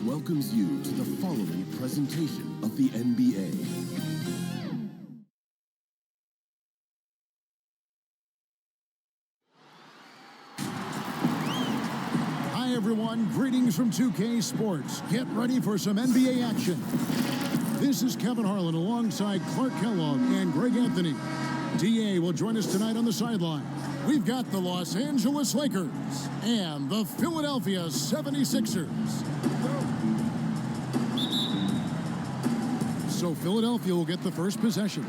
welcomes you to the following presentation of the NBA. Hi everyone, greetings from 2K Sports. Get ready for some NBA action. This is Kevin Harlan alongside Clark Kellogg and Greg Anthony. DA will join us tonight on the sideline. We've got the Los Angeles Lakers and the Philadelphia 76ers. So Philadelphia will get the first possession.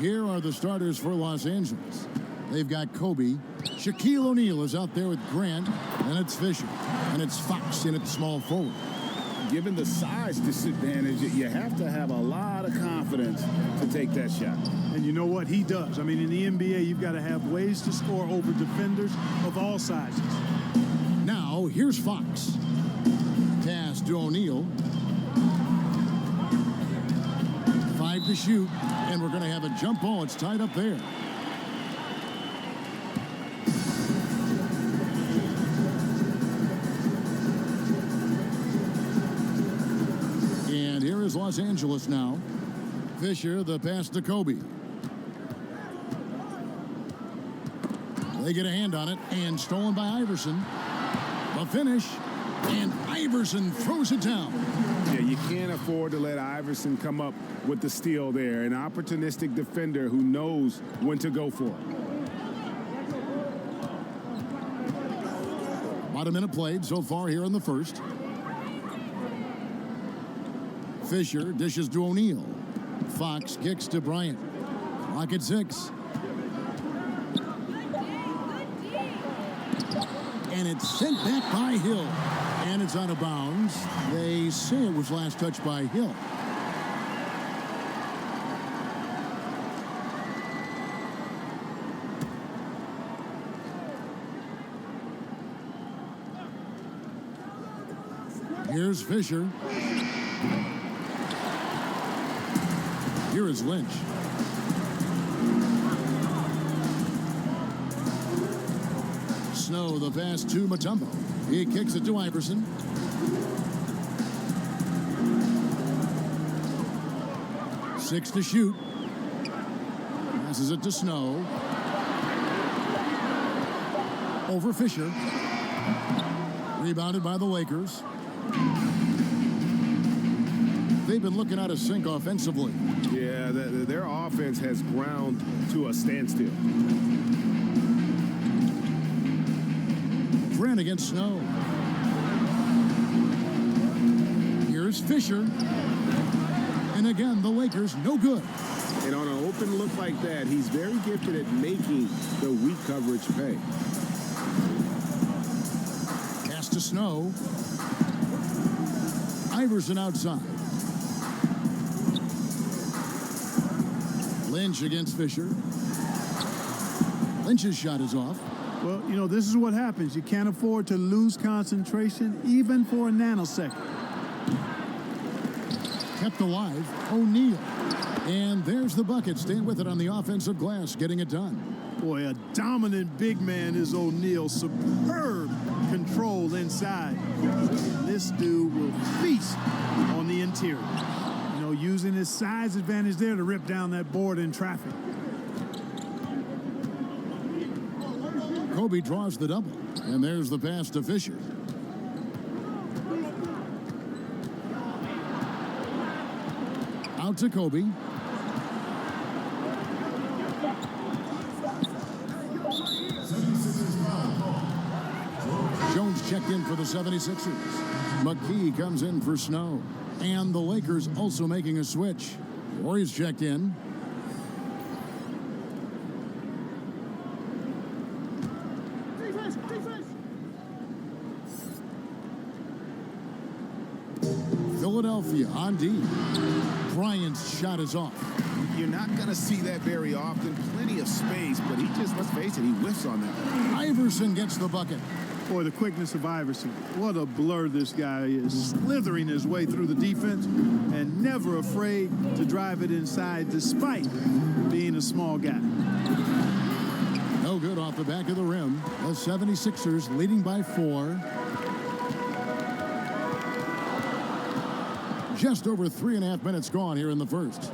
Here are the starters for Los Angeles. They've got Kobe. Shaquille O'Neal is out there with Grant. And it's Fisher. And it's Fox in at small forward. Given the size disadvantage, you have to have a lot of confidence to take that shot. And you know what? He does. I mean, in the NBA, you've got to have ways to score over defenders of all sizes. Now, here's Fox. Pass to O'Neal. 5 to shoot. And we're going to have a jump ball. It's tied up there. And here is Los Angeles now. Fisher, the pass to Kobe. They get a hand on it, and stolen by Iverson. The finish, and Iverson throws it down. Yeah, you can't afford to let Iverson come up with the steal there. An opportunistic defender who knows when to go for it. About a minute played so far here in the first. Fisher dishes to O'Neal. Fox kicks to Bryant. Clock at 6. And it's sent back by Hill. And it's out of bounds. They say it was last touched by Hill. Here's Fisher. Here is Lynch. Snow, the pass to Mutombo. He kicks it to Iverson. Six to shoot. Passes it to Snow. Over Fisher. Rebounded by the Lakers. They've been looking out of sync offensively. Yeah, their offense has ground to a standstill. Grant against Snow. Here's Fisher. And again, the Lakers no good. And on an open look like that, he's very gifted at making the weak coverage pay. Pass to Snow. Iverson outside. Lynch against Fisher. Lynch's shot is off. Well, you know, this is what happens. You can't afford to lose concentration even for a nanosecond. Kept alive, O'Neal. And there's the bucket. Staying with it on the offensive glass, getting it done. Boy, a dominant big man is O'Neal. Superb control inside. This dude will feast on the interior. You know, using his size advantage there to rip down that board in traffic. Kobe draws the double. And there's the pass to Fisher. Out to Kobe. Jones checked in for the 76ers. McKee comes in for Snow. And the Lakers also making a switch. Warriors checked in. Philadelphia on D. Bryant's shot is off. You're not going to see that very often. Plenty of space, but he just, let's face it, he whiffs on that. Iverson gets the bucket. Boy, the quickness of Iverson. What a blur this guy is. Slithering his way through the defense and never afraid to drive it inside despite being a small guy. No good off the back of the rim. The 76ers leading by 4. Just over 3.5 minutes gone here in the first.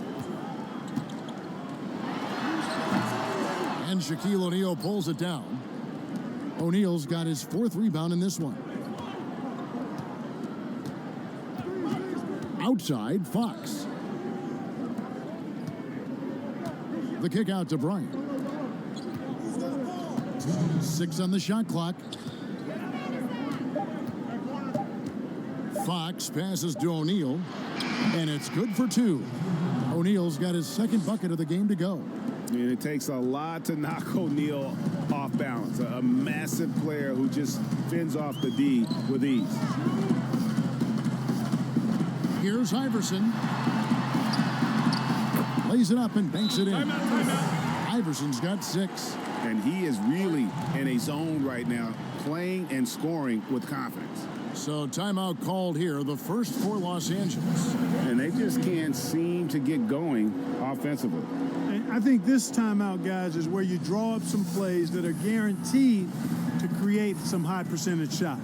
And Shaquille O'Neal pulls it down. O'Neal's got his 4th rebound in this one. Outside, Fox. The kick out to Bryant. 6 on the shot clock. Fox passes to O'Neal, and it's good for 2. O'Neal's got his 2nd bucket of the game to go. And it takes a lot to knock O'Neal off balance. A massive player who just fends off the D with ease. Here's Iverson. Lays it up and banks it in. Timeout. Iverson's got 6. And he is really in a zone right now, playing and scoring with confidence. So timeout called here, the first for Los Angeles. And they just can't seem to get going offensively. And I think this timeout, guys, is where you draw up some plays that are guaranteed to create some high percentage shots.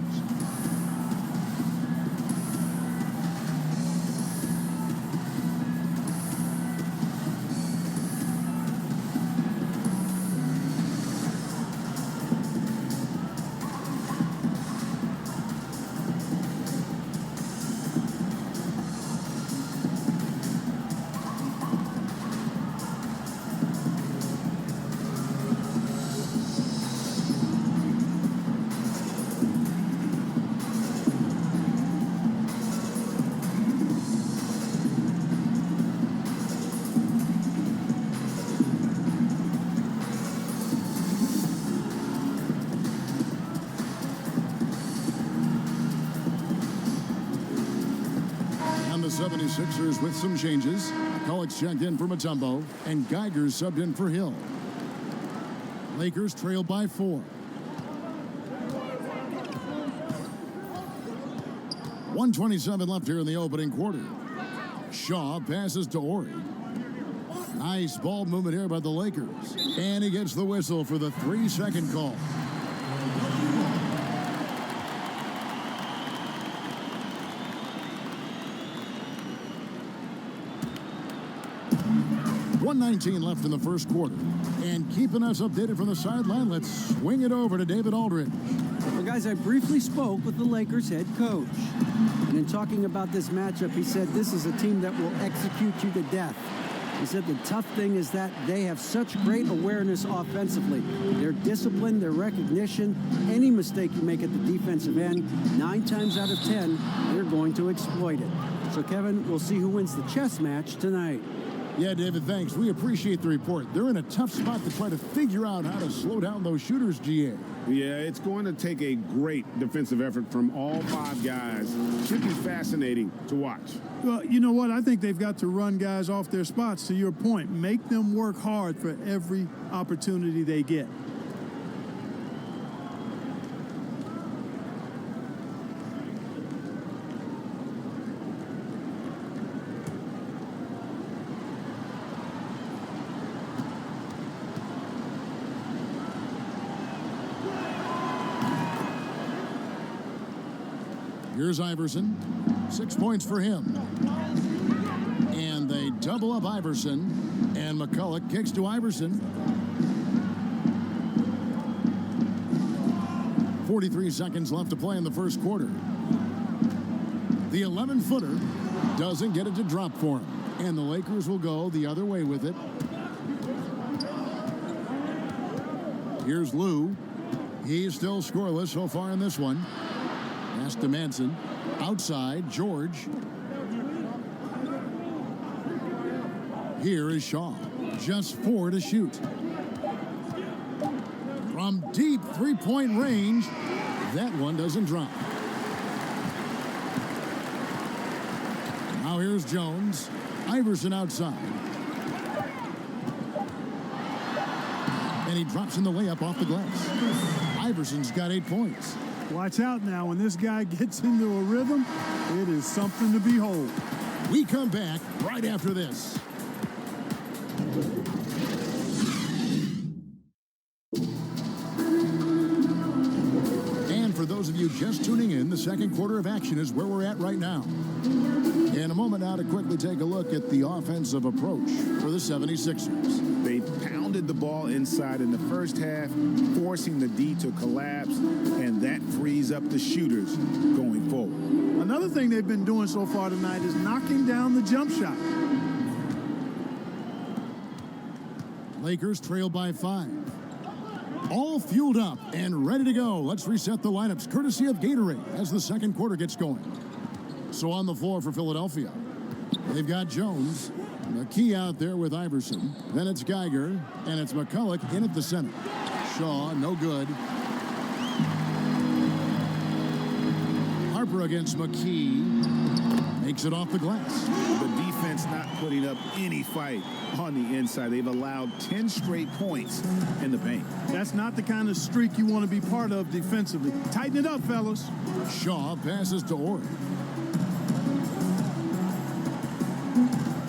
The 76ers with some changes. McCulloch's checked in for Mutombo, and Geiger's subbed in for Hill. Lakers trail by 4. 1:27 left here in the opening quarter. Shaw passes to Ori. Nice ball movement here by the Lakers. And he gets the whistle for the 3-second call. .119 left in the first quarter. And keeping us updated from the sideline, let's swing it over to David Aldridge. Well, guys, I briefly spoke with the Lakers head coach. And in talking about this matchup, he said this is a team that will execute you to death. He said the tough thing is that they have such great awareness offensively. Their discipline, their recognition, any mistake you make at the defensive end, 9 times out of 10, they're going to exploit it. So, Kevin, we'll see who wins the chess match tonight. Yeah, David, thanks. We appreciate the report. They're in a tough spot to try to figure out how to slow down those shooters, GA. Yeah, it's going to take a great defensive effort from all 5 guys. Should be fascinating to watch. Well, you know what? I think they've got to run guys off their spots, to your point. Make them work hard for every opportunity they get. Here's Iverson. 6 points for him. And they double up Iverson. And McCulloch kicks to Iverson. 43 seconds left to play in the first quarter. The 11-footer doesn't get it to drop for him. And the Lakers will go the other way with it. Here's Lou. He's still scoreless so far in this one. Pass to Manson. Outside, George. Here is Shaw. Just 4 to shoot. From deep three-point range, that one doesn't drop. Now here's Jones. Iverson outside. And he drops in the layup off the glass. Iverson's got 8 points. Watch out now. When this guy gets into a rhythm, it is something to behold. We come back right after this. And for those of of you just tuning in, the second quarter of action is where we're at right now. In a moment now to quickly take a look at the offensive approach for the 76ers. They pounded the ball inside in the first half, forcing the D to collapse, and that frees up the shooters going forward. Another thing they've been doing so far tonight is knocking down the jump shot. Lakers trail by 5. All fueled up and ready to go. Let's reset the lineups courtesy of Gatorade as the second quarter gets going. So on the floor for Philadelphia, they've got Jones, McKee out there with Iverson. Then it's Geiger, and it's McCulloch in at the center. Shaw, no good. Harper against McKee. Makes it off the glass. The defense not putting up any fight on the inside. They've allowed 10 straight points in the paint. That's not the kind of streak you want to be part of defensively. Tighten it up, fellas. Shaw passes to Ori.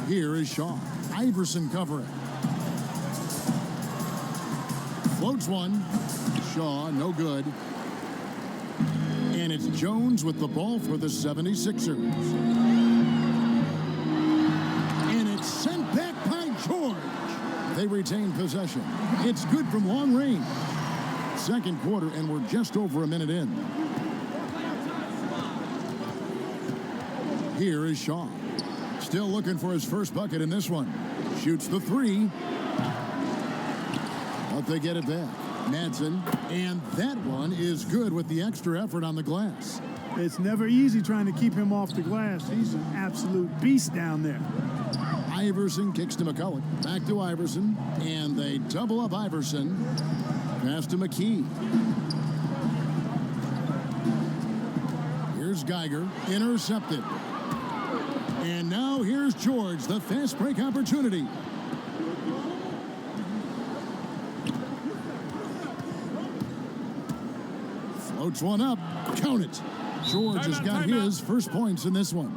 Here is Shaw. Iverson covering. Floats one. Shaw, no good. And it's Jones with the ball for the 76ers. And it's sent back by George. They retain possession. It's good from long range. Second quarter, and we're just over a minute in. Here is Shaw. Still looking for his first bucket in this one. Shoots the three. But they get it back. Madsen, and that one is good with the extra effort on the glass. It's never easy trying to keep him off the glass. He's an absolute beast down there. Iverson kicks to McCulloch. Back to Iverson, and they double up Iverson. Pass to McKee. Here's Geiger, intercepted. And now here's George, the fast break opportunity. Floats one up. Count it. George has got his first points in this one.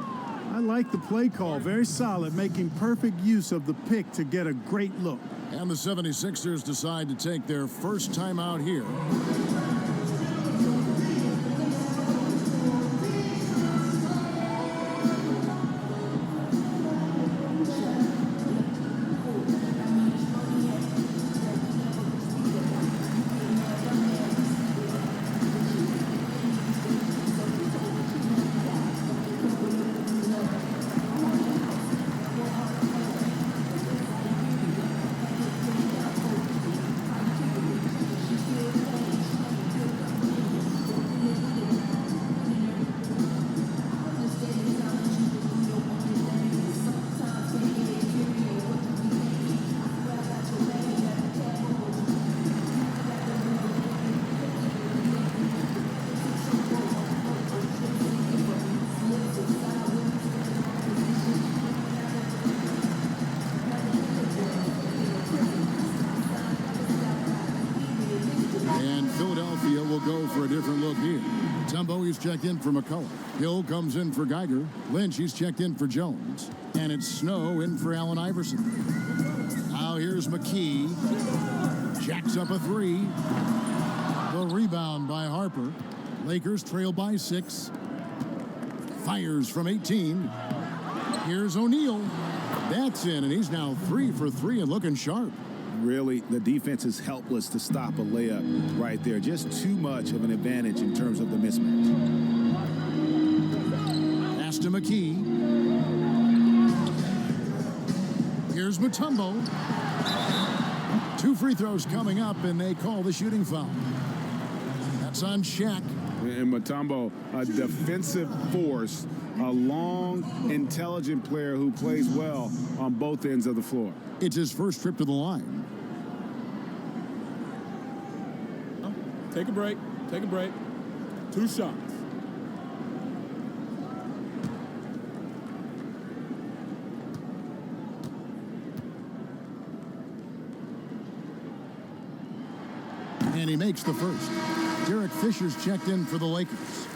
I like the play call. Very solid, making perfect use of the pick to get a great look. And the 76ers decide to take their first time out here. Go for a different look here. Tumbo, he's checked in for McCulloch. Hill comes in for Geiger. Lynch, he's checked in for Jones. And it's Snow in for Allen Iverson. Now here's McKee. Jacks up a three. The rebound by Harper. Lakers trail by 6. Fires from 18. Here's O'Neal. That's in, and he's now 3 for 3 and looking sharp. Really, the defense is helpless to stop a layup right there. Just too much of an advantage in terms of the mismatch. Pass to McKee. Here's Mutombo. 2 free throws coming up, and they call the shooting foul. That's on Shaq. And Mutombo, a defensive force, a long, intelligent player who plays well on both ends of the floor. It's his first trip to the line. Take a break. Take a break. 2 shots. And he makes the first. Derek Fisher's checked in for the Lakers.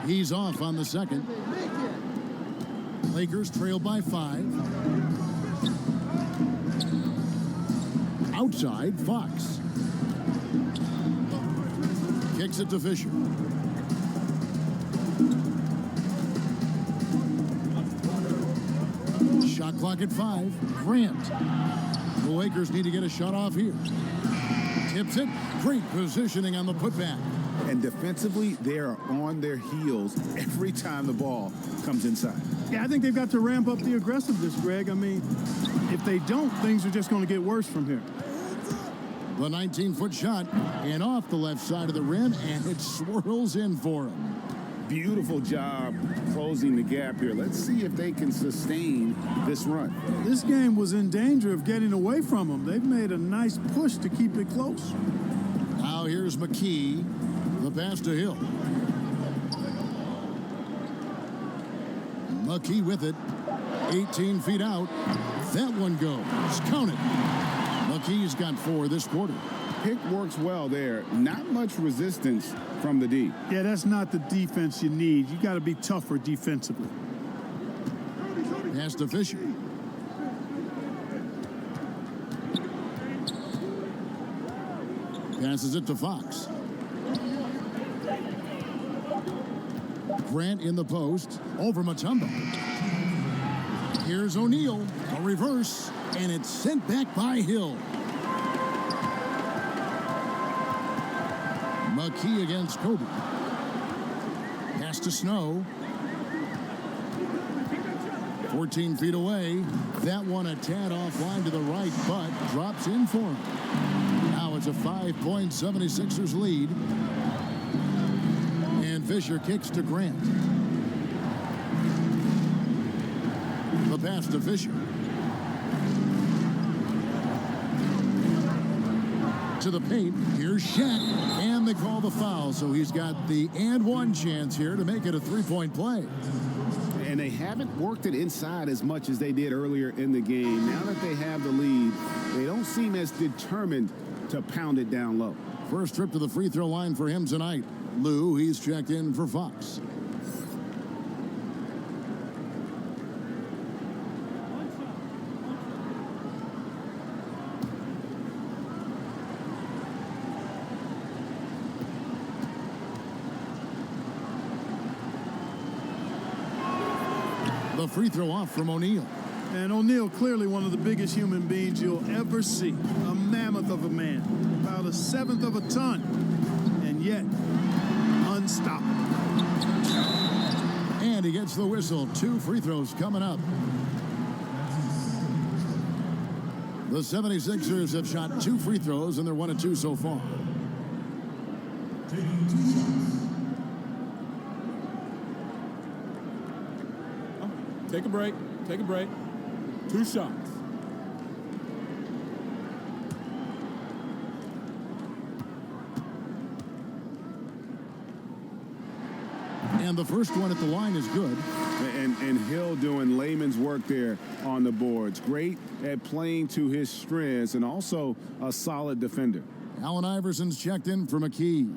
He's off on the second. Lakers trail by 5. Outside, Fox. Kicks it to Fisher. Shot clock at 5. Grant. The Lakers need to get a shot off here. Tips it. Great positioning on the putback. And defensively, they are on their heels every time the ball comes inside. Yeah, I think they've got to ramp up the aggressiveness, Greg. I mean, if they don't, things are just going to get worse from here. The 19-foot shot and off the left side of the rim, and it swirls in for him. Beautiful job closing the gap here. Let's see if they can sustain this run. This game was in danger of getting away from them. They've made a nice push to keep it close. Now here's McKee. The pass to Hill. McKee with it. 18 feet out. That one goes. Count it. McKee's got 4 this quarter. Pick works well there. Not much resistance from the D. Yeah, that's not the defense you need. You got to be tougher defensively. Pass to Fisher. Passes it to Fox. Grant in the post. Over Mutombo. Here's O'Neal. A reverse. And it's sent back by Hill. McKee against Kobe. Pass to Snow. 14 feet away. That one a tad offline to the right, but drops in for him. Now it's a 5-point 76ers lead. And Fisher kicks to Grant. The pass to Fisher. To the paint. Here's Shaq. And they call the foul, so he's got the and one chance here to make it a 3-point play. And they haven't worked it inside as much as they did earlier in the game. Now that they have the lead, they don't seem as determined to pound it down low. First trip to the free throw line for him tonight. Lou, he's checked in for Fox. The free throw off from O'Neal. And O'Neal, clearly one of the biggest human beings you'll ever see. A mammoth of a man. About 1/7 of a ton. And yet, unstoppable. And he gets the whistle. 2 free throws coming up. The 76ers have shot 2 free throws, and they're 1 of 2 so far. Take a break. Take a break. 2 shots. And the first one at the line is good. And Hill doing layman's work there on the boards. Great at playing to his strengths and also a solid defender. Allen Iverson's checked in for McKee.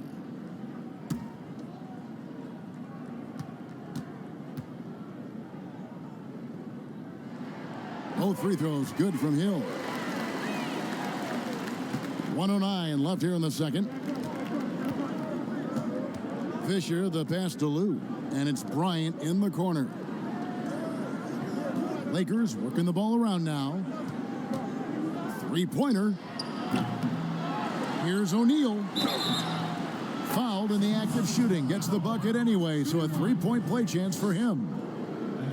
Both free throws good from Hill. 1:09 left here in the second. Fisher, the pass to Lou. And it's Bryant in the corner. Lakers working the ball around now. 3-pointer. Here's O'Neal. Fouled in the act of shooting. Gets the bucket anyway, so a 3-point play chance for him.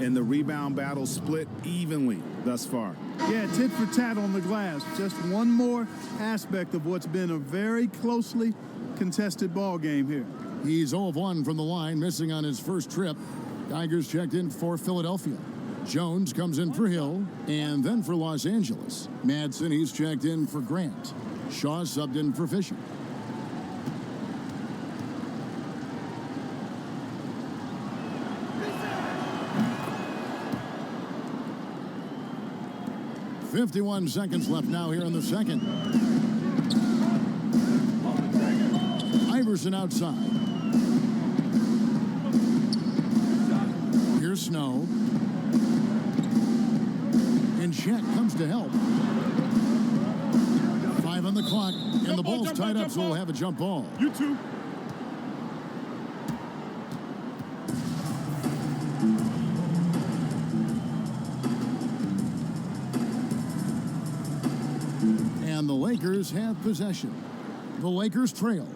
And the rebound battle split evenly thus far. Yeah, tit for tat on the glass. Just one more aspect of what's been a very closely contested ball game here. He's 0 of 1 from the line, missing on his first trip. Tigers checked in for Philadelphia. Jones comes in for Hill, and then for Los Angeles. Madsen, he's checked in for Grant. Shaw subbed in for Fisher. .51 seconds left now here in the second. Iverson outside. Here's Snow. And Shaq comes to help. 5 on the clock, and the ball's tied up, so we'll have a jump ball. You two. And the Lakers have possession. The Lakers trail.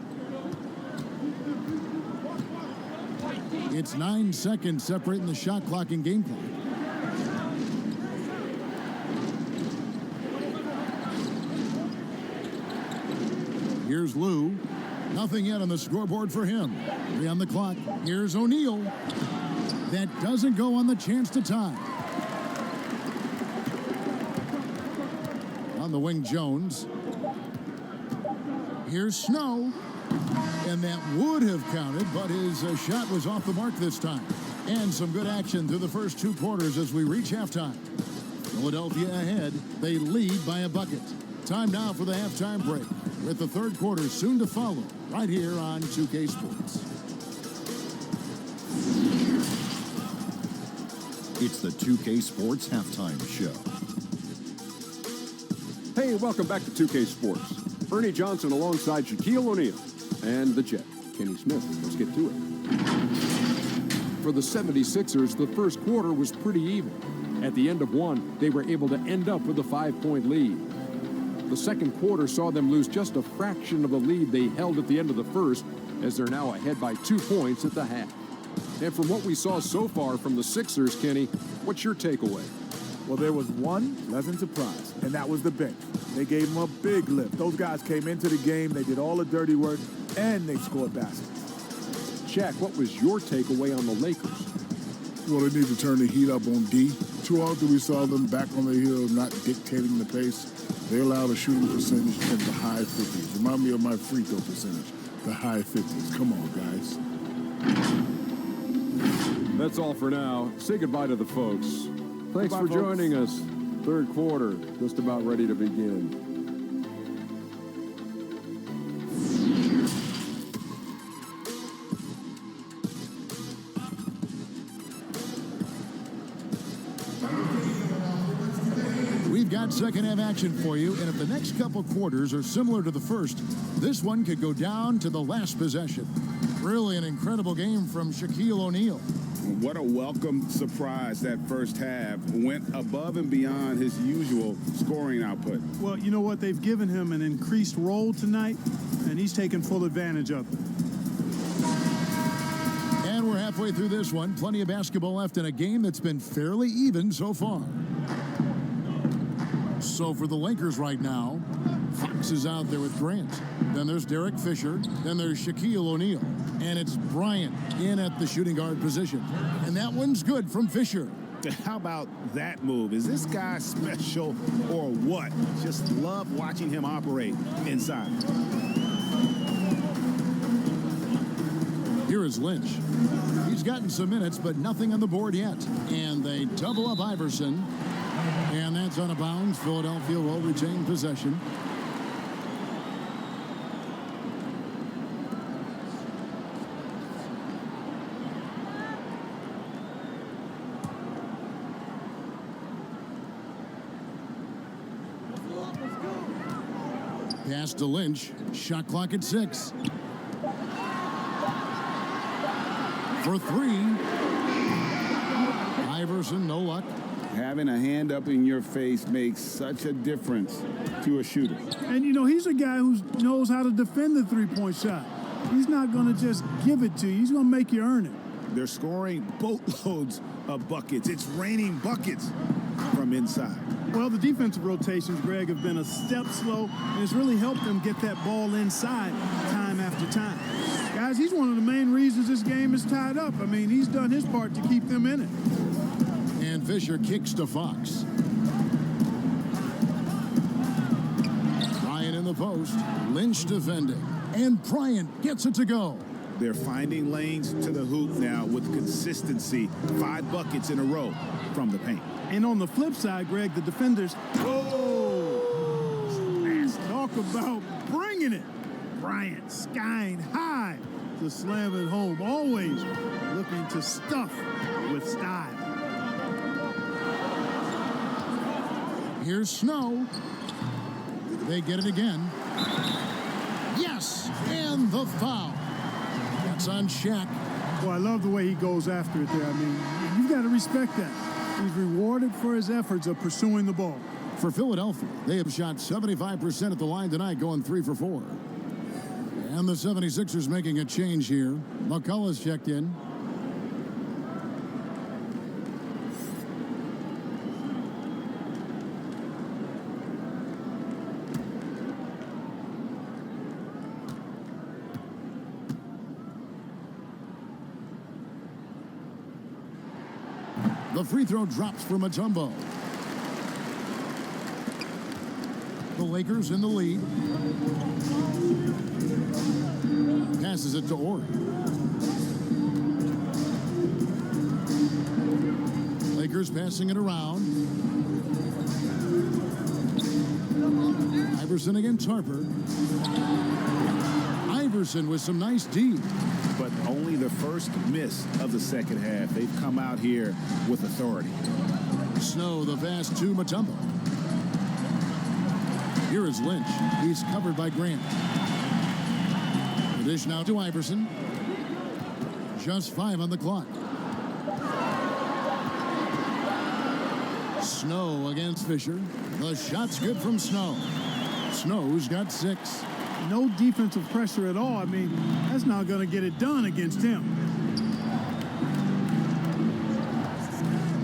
It's 9 seconds separating the shot clock and game clock. Here's Lou. Nothing yet on the scoreboard for him. 3 on the clock. Here's O'Neal. That doesn't go on the chance to tie. On the wing, Jones. Here's Snow. And that would have counted, but his shot was off the mark this time. And some good action through the first 2 quarters as we reach halftime. Philadelphia ahead. They lead by a bucket. Time now for the halftime break, with the third quarter soon to follow, right here on 2K Sports. It's the 2K Sports Halftime Show. Hey, welcome back to 2K Sports. Ernie Johnson alongside Shaquille O'Neal and the Jet, Kenny Smith. Let's get to it. For the 76ers, the first quarter was pretty even. At the end of one, they were able to end up with a 5-point lead. The second quarter saw them lose just a fraction of the lead they held at the end of the first, as they're now ahead by 2 points at the half. And from what we saw so far from the Sixers, Kenny, what's your takeaway? Well, there was one pleasant surprise, and that was the bench. They gave them a big lift. Those guys came into the game, they did all the dirty work, and they scored baskets. Shaq, what was your takeaway on the Lakers? Well, they need to turn the heat up on D. Too often we saw them back on the hill, not dictating the pace. They allowed a shooting percentage in the high 50s. Remind me of my free throw percentage, the high 50s. Come on, guys. That's all for now. Say goodbye to the folks. Thanks for joining us. Third quarter, just about ready to begin. We've got second half action for you, and if the next couple quarters are similar to the first, this one could go down to the last possession. Really an incredible game from Shaquille O'Neal. What a welcome surprise that first half. Went above and beyond his usual scoring output. Well, you know what? They've given him an increased role tonight, and he's taken full advantage of it. And we're halfway through this one. Plenty of basketball left in a game that's been fairly even so far. So for the Lakers right now, Fox is out there with Grant. Then there's Derek Fisher. Then there's Shaquille O'Neal. And it's Bryant in at the shooting guard position. And that one's good from Fisher. How about that move? Is this guy special or what? Just love watching him operate inside. Here is Lynch. He's gotten some minutes, but nothing on the board yet. And they double up Iverson. And that's out of bounds. Philadelphia will retain possession. Pass to Lynch. Shot clock at 6. For 3. Iverson, no luck. Having a hand up in your face makes such a difference to a shooter. And, you know, he's a guy who knows how to defend the three-point shot. He's not going to just give it to you. He's going to make you earn it. They're scoring boatloads of buckets. It's raining buckets from inside. Well, the defensive rotations, Greg, have been a step slow, and it's really helped them get that ball inside time after time. Guys, he's one of the main reasons this game is tied up. I mean, he's done his part to keep them in it. And Fisher kicks to Fox. Bryant in the post. Lynch defending. And Bryant gets it to go. They're finding lanes to the hoop now with consistency. 5 buckets in a row from the paint. And on the flip side, Greg, the defenders, talk about bringing it. Bryant skying high to slam it home. Always looking into stuff with style. Here's Snow. They get it again. Yes, and the foul. That's on Shaq. Well, I love the way he goes after it there. I mean, you've got to respect that. He's rewarded for his efforts of pursuing the ball. For Philadelphia, they have shot 75% at the line tonight, going 3 for 4. And the 76ers making a change here. McCullough's checked in. The free throw drops for Mutombo. The Lakers in the lead. Passes it to Ori. Lakers passing it around. Iverson against Harper. Iverson with some nice D. But only the first miss of the second half. They've come out here with authority. Snow the pass to Mutombo. Here is Lynch. He's covered by Grant. The dish now to Iverson. Just 5 on the clock. Snow against Fisher. The shot's good from Snow. Snow's got 6. No defensive pressure at all. I mean, that's not going to get it done against him.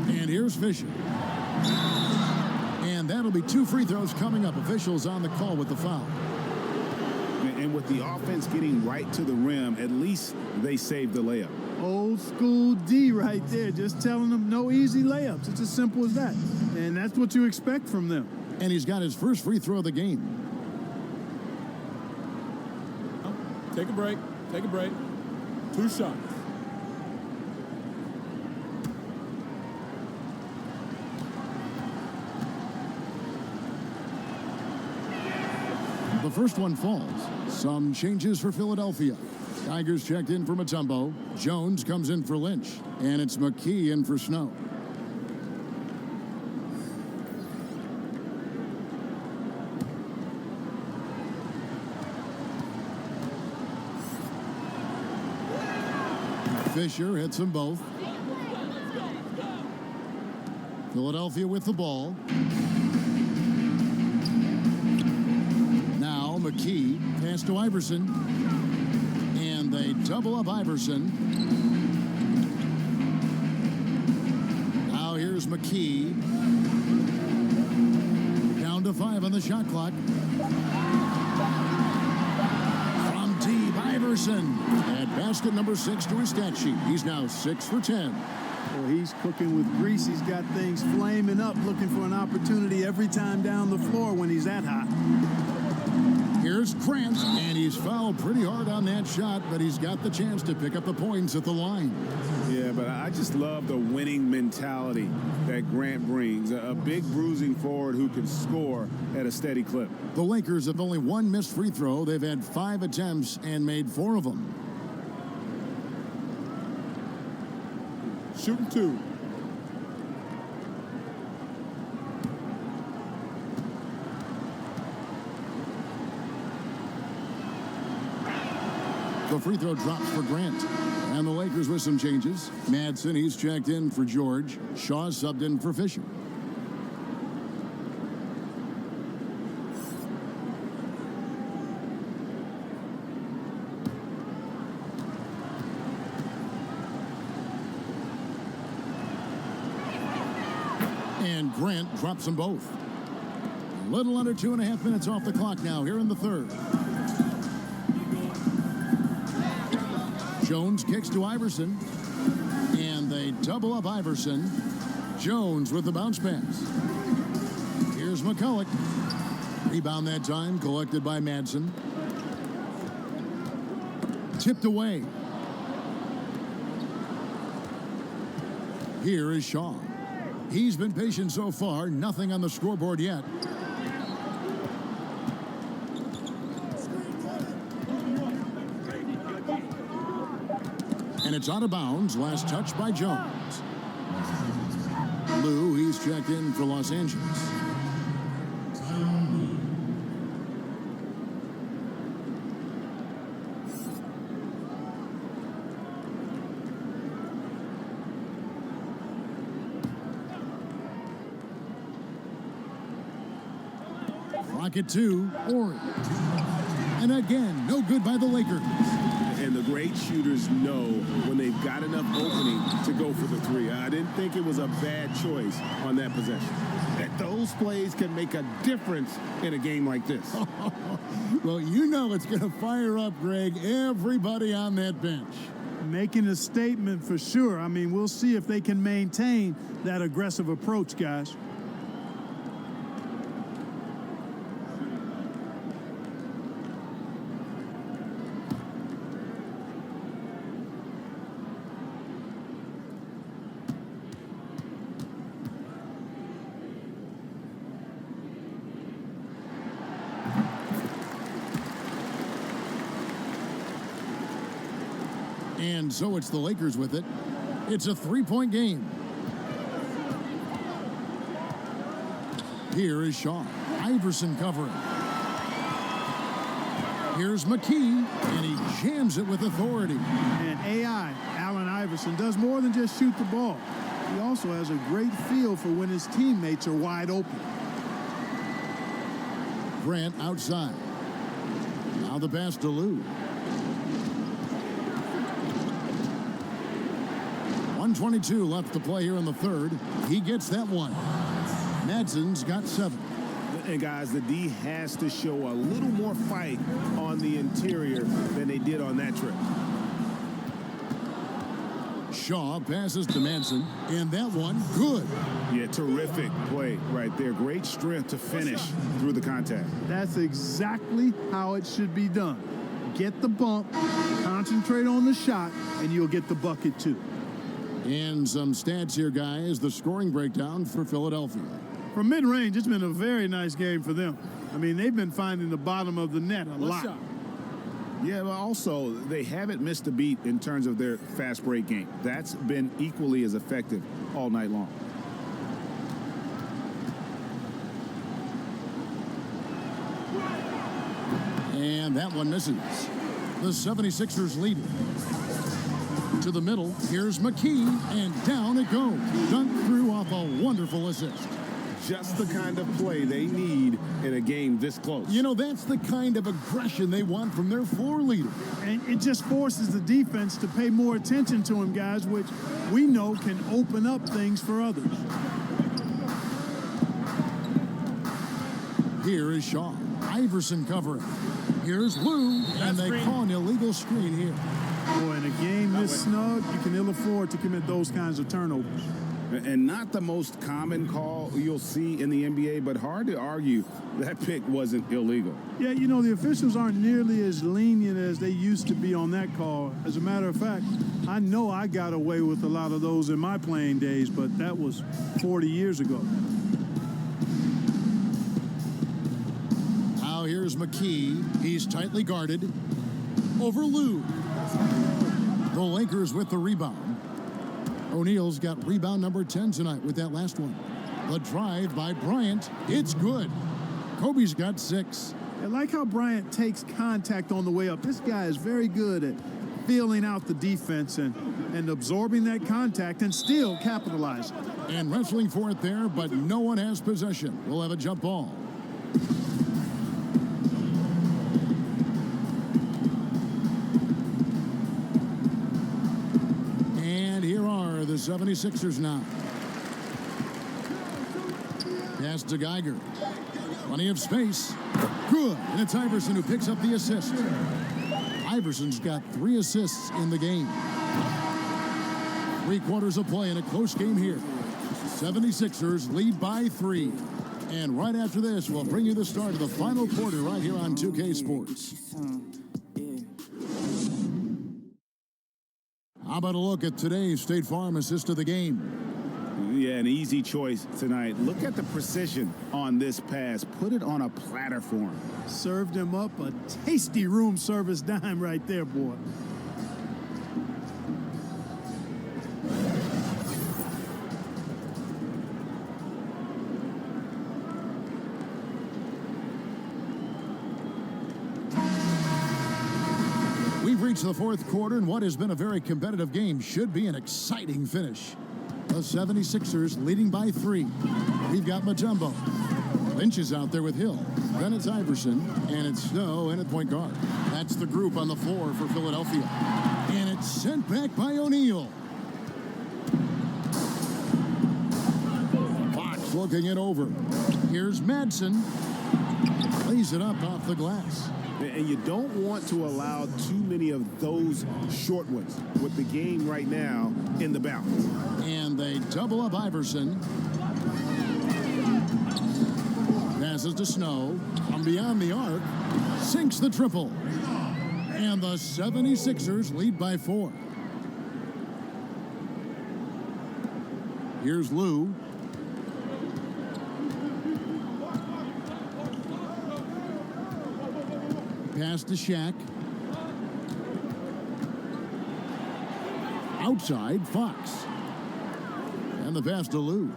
And here's Fisher. And that'll be 2 free throws coming up. Officials on the call with the foul. And with the offense getting right to the rim, at least they saved the layup. Old school D right there, just telling them no easy layups. It's as simple as that. And that's what you expect from them. And he's got his first free throw of the game. Take a break. Take a break. 2 shots. The first one falls. Some changes for Philadelphia. Tigers checked in for Mutombo. Jones comes in for Lynch. And it's McKee in for Snow. Fisher hits them both. Philadelphia with the ball. Now McKee, pass to Iverson. And they double up Iverson. Now here's McKee. Down to 5 on the shot clock. From deep, Iverson. At basket number 6 to his stat sheet. He's now 6 for 10. Well, he's cooking with grease. He's got things flaming up, looking for an opportunity every time down the floor when he's that hot. Here's Grant, and he's fouled pretty hard on that shot, but he's got the chance to pick up the points at the line. Yeah, but I just love the winning mentality that Grant brings. A big bruising forward who can score at a steady clip. The Lakers have only 1 missed free throw. They've had 5 attempts and made 4 of them. Shooting 2. The free throw drops for Grant. And the Lakers with some changes. Madsen, he's checked in for George. Shaw subbed in for Fisher. And Grant drops them both. A little under 2.5 minutes off the clock now here in the third. Jones kicks to Iverson. And they double up Iverson. Jones with the bounce pass. Here's McCulloch. Rebound that time collected by Madsen. Tipped away. Here is Shaw. He's been patient so far. Nothing on the scoreboard yet. And it's out of bounds. Last touch by Jones. Lou, he's checked in for Los Angeles. Rocket 2, Ori. And again, no good by the Lakers. And the great shooters know when they've got enough opening to go for the three. I didn't think it was a bad choice on that possession. That those plays can make a difference in a game like this. Well, you know it's going to fire up, Greg, everybody on that bench. Making a statement for sure. I mean, we'll see if they can maintain that aggressive approach, guys. And so it's the Lakers with it. It's a three-point game. Here is Shaw. Iverson covering. Here's McKee, and he jams it with authority. And AI, Allen Iverson, does more than just shoot the ball. He also has a great feel for when his teammates are wide open. Grant outside. Now the pass to Lou. 1:22 left to play here in the third. He gets that one. Madson's got 7. And guys, the D has to show a little more fight on the interior than they did on that trip. Shaw passes to Manson, and that one, good. Yeah, terrific play right there. Great strength to finish through the contact. That's exactly how it should be done. Get the bump, concentrate on the shot, and you'll get the bucket too. And some stats here, guys. The scoring breakdown for Philadelphia. From mid-range, it's been a very nice game for them. I mean, they've been finding the bottom of the net a lot. Yeah, but also, they haven't missed a beat in terms of their fast break game. That's been equally as effective all night long. And that one misses. The 76ers lead it. To the middle, here's McKee, and down it goes. Dunked through off a wonderful assist. Just the kind of play they need in a game this close. You know, that's the kind of aggression they want from their floor leader. And it just forces the defense to pay more attention to him, guys, which we know can open up things for others. Here is Shaw. Iverson covering. Here's Lou, and they call an illegal screen here. Boy, in a game this snug, you can ill afford to commit those kinds of turnovers. And not the most common call you'll see in the NBA, but hard to argue that pick wasn't illegal. Yeah, you know, the officials aren't nearly as lenient as they used to be on that call. As a matter of fact, I know I got away with a lot of those in my playing days, but that was 40 years ago. Now here's McKee. He's tightly guarded. Over Lou. The Lakers with the rebound. O'Neal's got rebound number 10 tonight with that last one. The drive by Bryant. It's good. Kobe's got 6. I like how Bryant takes contact on the way up. This guy is very good at feeling out the defense and absorbing that contact and still capitalizing. And wrestling for it there, but no one has possession. We'll have a jump ball. The 76ers now. Pass to Geiger. Plenty of space. Good. And it's Iverson who picks up the assist. Iverson's got 3 assists in the game. 3 quarters of play in a close game here. 76ers lead by 3. And right after this, we'll bring you the start of the final quarter right here on 2K Sports. How about a look at today's State Farm assist of the game? Yeah, an easy choice tonight. Look at the precision on this pass. Put it on a platter for him. Served him up a tasty room service dime right there, boy. reached the fourth quarter, and what has been a very competitive game should be an exciting finish. The 76ers leading by 3. We've got Mutombo. Lynch is out there with Hill. Then it's Iverson, and it's Snow in at point guard. That's the group on the floor for Philadelphia. And it's sent back by O'Neal. Fox looking it over. Here's Madsen. Lays it up off the glass. And you don't want to allow too many of those short ones with the game right now in the balance. And they double up Iverson. Passes to Snow. From beyond the arc. Sinks the triple. And the 76ers lead by 4. Here's Lou. Pass to Shaq. Outside, Fox. And the pass to Lou.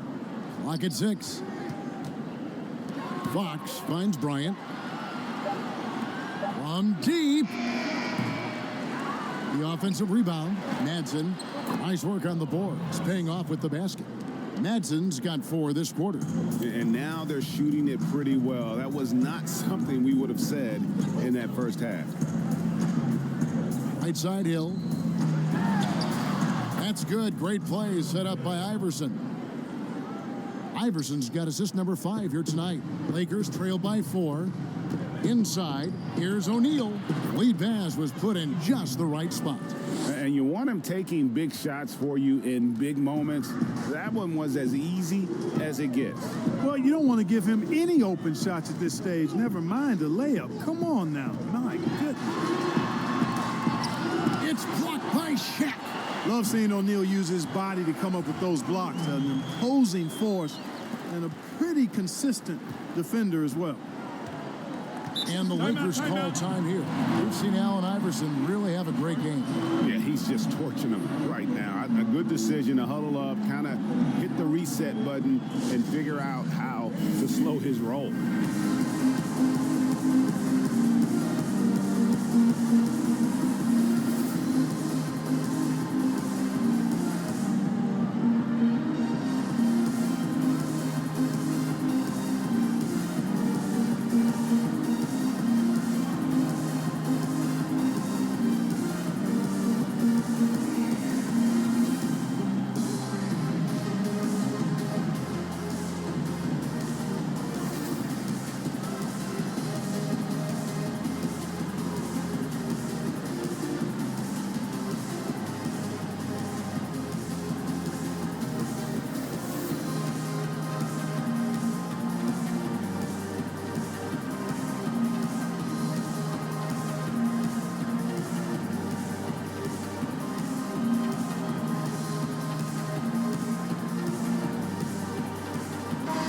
Clock at 6. Fox finds Bryant. From deep. The offensive rebound. Madsen. Nice work on the boards. Paying off with the basket. Madsen's got 4 this quarter. And now they're shooting it pretty well. That was not something we would have said in that first half. Right side Hill. That's good. Great play set up by Iverson. Iverson's got assist number 5 here tonight. Lakers trail by 4. Inside, here's O'Neal. Lead pass was put in just the right spot. And you want him taking big shots for you in big moments. That one was as easy as it gets. Well, you don't want to give him any open shots at this stage. Never mind a layup. Come on now. My goodness. It's blocked by Shaq. Love seeing O'Neal use his body to come up with those blocks. An imposing force and a pretty consistent defender as well. And the Lakers call time here. We've seen Allen Iverson really have a great game. Yeah, he's just torching them right now. A good decision to huddle up, kind of hit the reset button, and figure out how to slow his roll.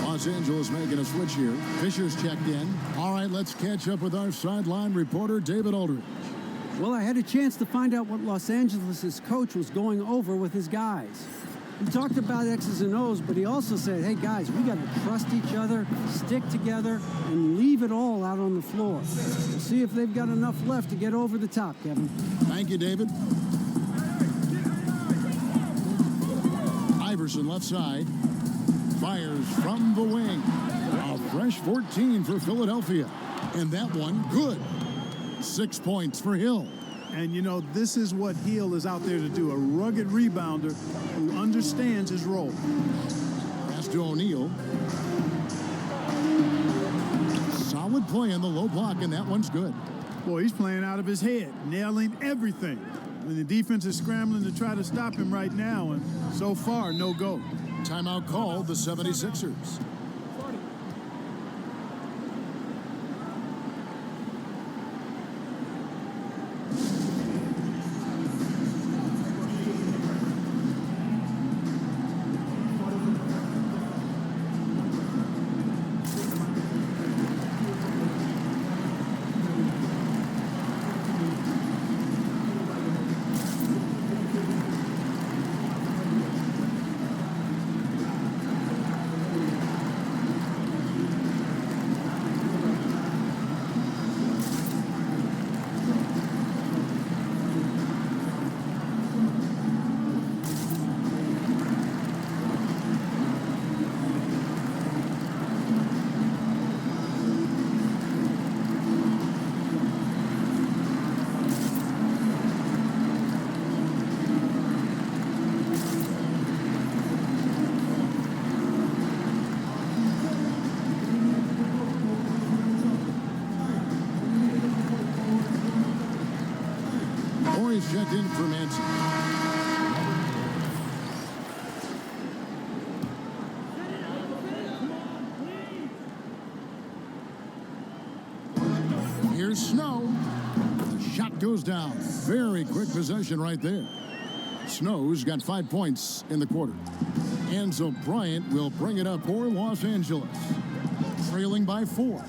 Los Angeles making a switch here. Fisher's checked in. All right, let's catch up with our sideline reporter, David Aldridge. Well, I had a chance to find out what Los Angeles' coach was going over with his guys. He talked about X's and O's, but he also said, hey, guys, we got to trust each other, stick together, and leave it all out on the floor. We'll see if they've got enough left to get over the top, Kevin. Thank you, David. Iverson left side. Fires from the wing. A fresh 14 for Philadelphia. And that one, good. 6 points for Hill. And, you know, this is what Hill is out there to do, a rugged rebounder who understands his role. Pass to O'Neal. Solid play in the low block, and that one's good. Boy, he's playing out of his head, nailing everything. And the defense is scrambling to try to stop him right now, and so far, no go. Timeout called, the 76ers. is checked in for Manson. Here's Snow. The shot goes down. Very quick possession right there. Snow's got 5 points in the quarter. And so Bryant will bring it up for Los Angeles. Trailing by 4.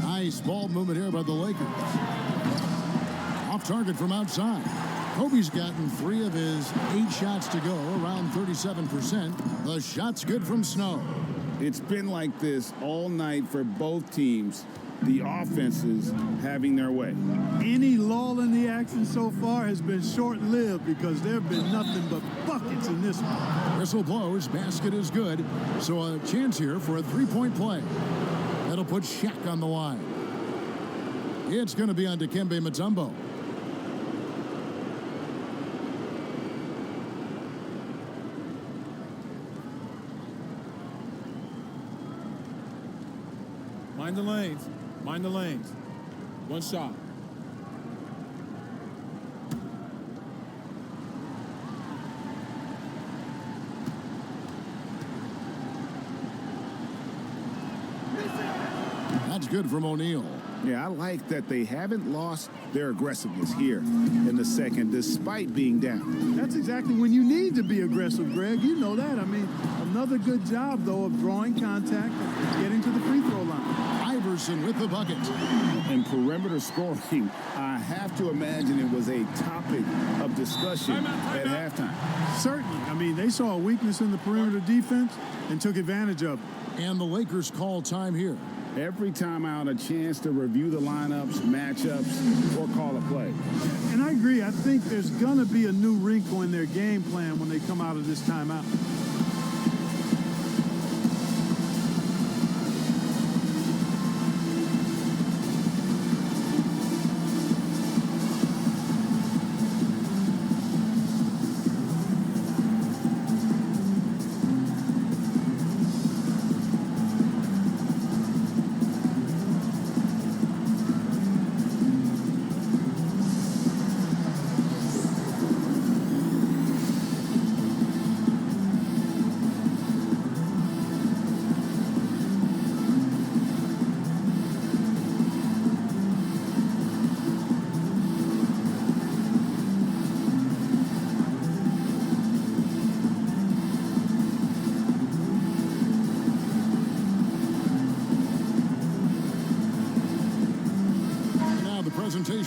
Nice ball movement here by the Lakers. Off target from outside. Kobe's gotten 3 of his 8 shots to go, around 37%. The shot's good from Snow. It's been like this all night for both teams. The offenses having their way. Any lull in the action so far has been short-lived because there have been nothing but buckets in this one. Whistle blows, basket is good. So a chance here for a 3-point play. That'll put Shaq on the line. It's going to be on Dikembe Mutombo. Mind the lanes. Mind the lanes. One shot. That's good from O'Neal. Yeah, I like that they haven't lost their aggressiveness here in the second, despite being down. That's exactly when you need to be aggressive, Greg. You know that. I mean, another good job, though, of drawing contact and getting to the free throw line. Iverson with the bucket. And perimeter scoring, I have to imagine it was a topic of discussion at halftime. Certainly. I mean, they saw a weakness in the perimeter defense and took advantage of it. And the Lakers call time here. Every time out, a chance to review the lineups, matchups, or call a play. And I agree. I think there's going to be a new wrinkle in their game plan when they come out of this timeout.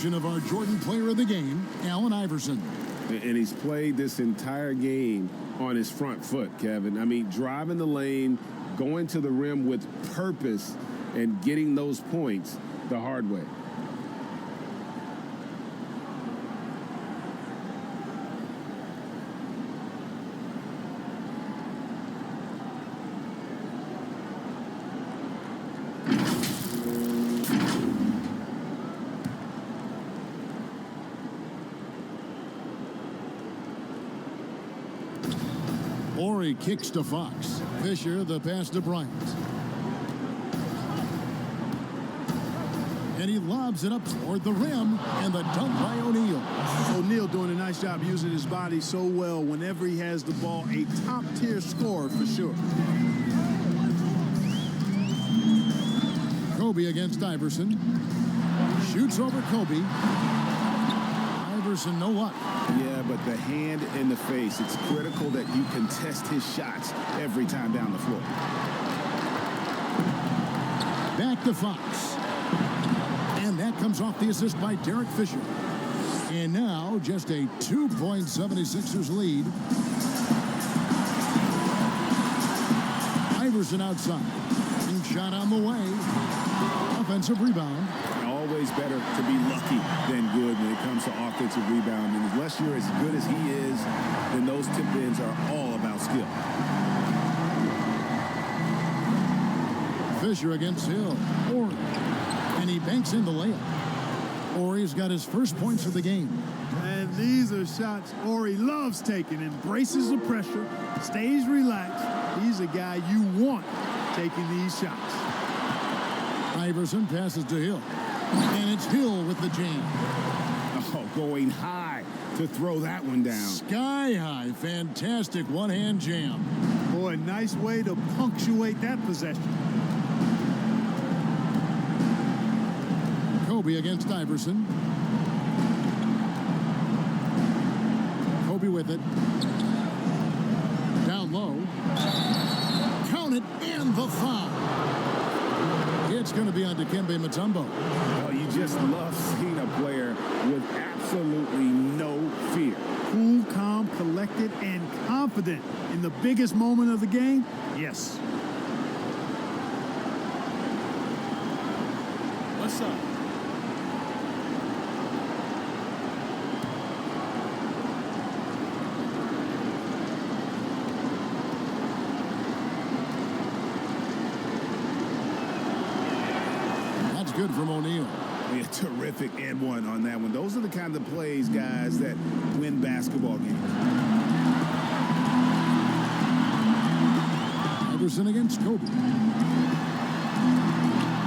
Of our Jordan player of the game, Allen Iverson. And he's played this entire game on his front foot, Kevin. I mean, driving the lane, going to the rim with purpose, and getting those points the hard way. Horry kicks to Fox. Fisher, the pass to Bryant. And he lobs it up toward the rim, and the dunk by O'Neal. O'Neal doing a nice job using his body so well whenever he has the ball. A top-tier scorer for sure. Kobe against Iverson. Shoots over Kobe. Iverson, no luck. Yeah, but the hand in the face, it's critical that you contest his shots every time down the floor. Back to Fox. And that comes off the assist by Derek Fisher. And now just a 2-point 76ers lead. Iverson outside. And shot on the way. Offensive rebound. Always better to be lucky than good when it comes to offensive rebound. And unless you're as good as he is, then those tip-ins are all about skill. Fisher against Hill. Horry. And he banks in the layup. Horry's got his first points of the game. And these are shots Horry loves taking. Embraces the pressure. Stays relaxed. He's a guy you want taking these shots. Iverson passes to Hill. And it's Hill with the jam. Oh, going high to throw that one down. Sky high. Fantastic one-hand jam. Boy, nice way to punctuate that possession. Kobe against Iverson. Kobe with it. Down low. Count it, and the foul. It's going to be on Dikembe Mutombo. Oh, you just love seeing a player with absolutely no fear. Cool, calm, collected, and confident in the biggest moment of the game? Yes. What's up? Good from O'Neal. Yeah, terrific and one on that one. Those are the kind of plays, guys, that win basketball games. Iverson against Kobe.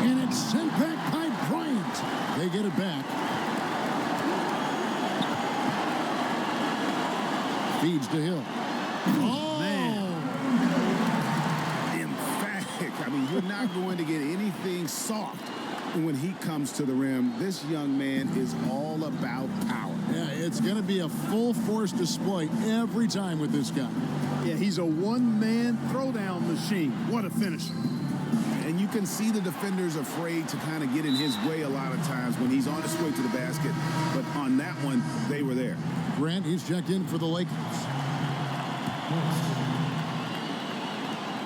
And it's sent back by Bryant. They get it back. Feeds to Hill. Oh, man. Emphatic. I mean, you're not going to get anything soft when he comes to the rim. This young man is all about power. Yeah, it's going to be a full force display every time with this guy. Yeah, he's a one-man throwdown machine. What a finisher. And you can see the defenders afraid to kind of get in his way a lot of times when he's on his way to the basket. But on that one, they were there. Grant, he's checked in for the Lakers.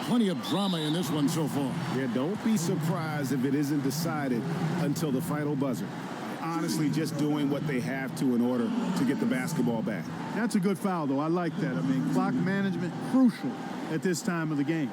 Plenty of drama in this one so far. Yeah, don't be surprised if it isn't decided until the final buzzer. Honestly, just doing what they have to in order to get the basketball back. That's a good foul, though. I like that. I mean, clock management crucial at this time of the game.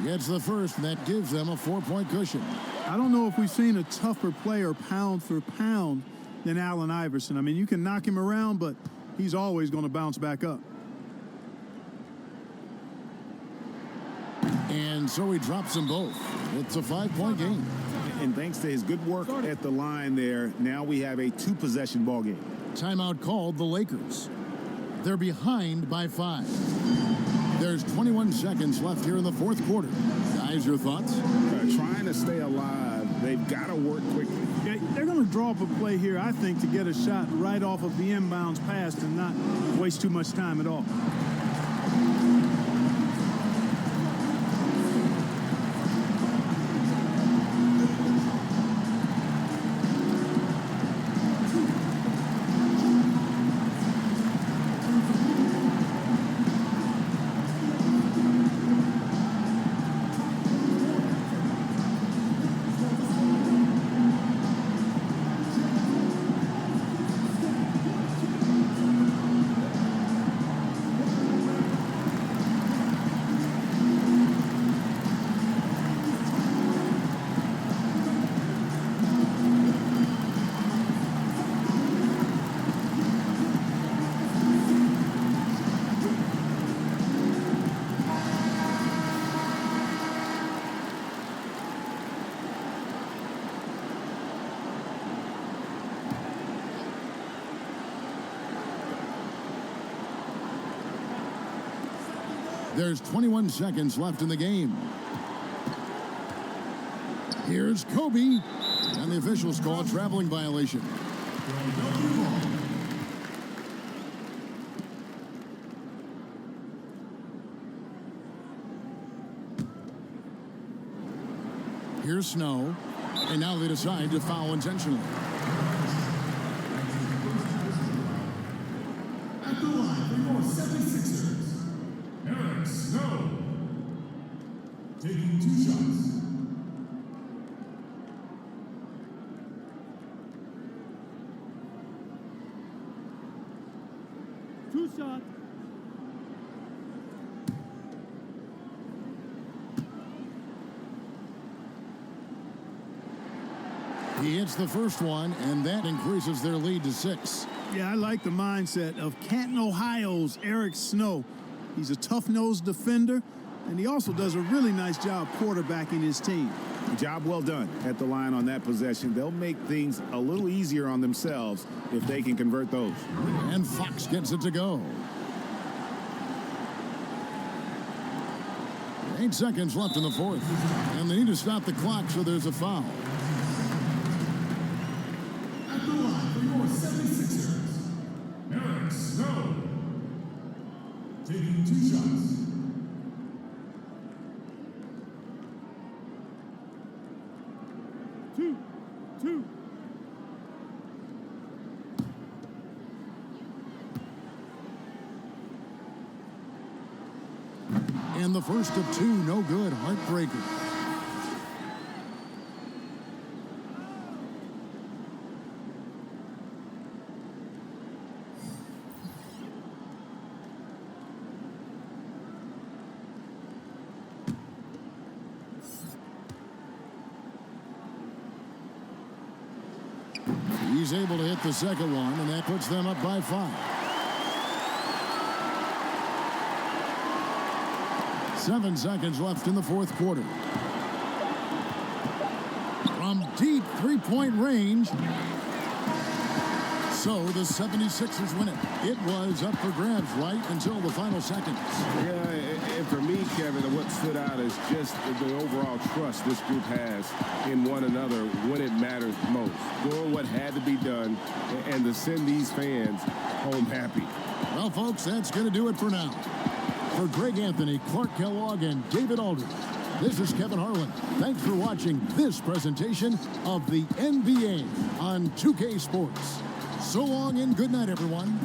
Gets the first, and that gives them a 4-point cushion. I don't know if we've seen a tougher player pound for pound than Allen Iverson. I mean, you can knock him around, but he's always going to bounce back up. And so he drops them both. It's a 5-point game. And thanks to his good work at the line there, now we have a 2-possession ball game. Timeout called the Lakers. They're behind by 5. There's 21 seconds left here in the fourth quarter. Guys, your thoughts? Trying to stay alive. They've got to work quickly. Yeah, they're going to draw up a play here, I think, to get a shot right off of the inbounds pass and not waste too much time at all. There's 21 seconds left in the game. Here's Kobe, and the officials call a traveling violation. Here's Snow, and now they decide to foul intentionally. At the line for 76ers, Eric Snow, taking 2 shots. He hits the first one, and that increases their lead to 6. Yeah, I like the mindset of Canton, Ohio's Eric Snow. He's a tough-nosed defender, and he also does a really nice job quarterbacking his team. Job well done at the line on that possession. They'll make things a little easier on themselves if they can convert those. And Fox gets it to go. 8 seconds left in the fourth. And they need to stop the clock, so there's a foul. At the line for your 76ers, Eric Snow. Taking 2 shots. Two. And the first of 2, no good. Heartbreaker. He's able to hit the second one, and that puts them up by 5. 7 seconds left in the fourth quarter. From deep three-point range. So the 76ers win it. It was up for grabs right until the final seconds. Yeah, and for me, Kevin, what stood out is just the overall trust this group has in one another when it matters most. Doing what had to be done and to send these fans home happy. Well, folks, that's going to do it for now. For Greg Anthony, Clark Kellogg, and David Aldridge, this is Kevin Harlan. Thanks for watching this presentation of the NBA on 2K Sports. So long and good night, everyone.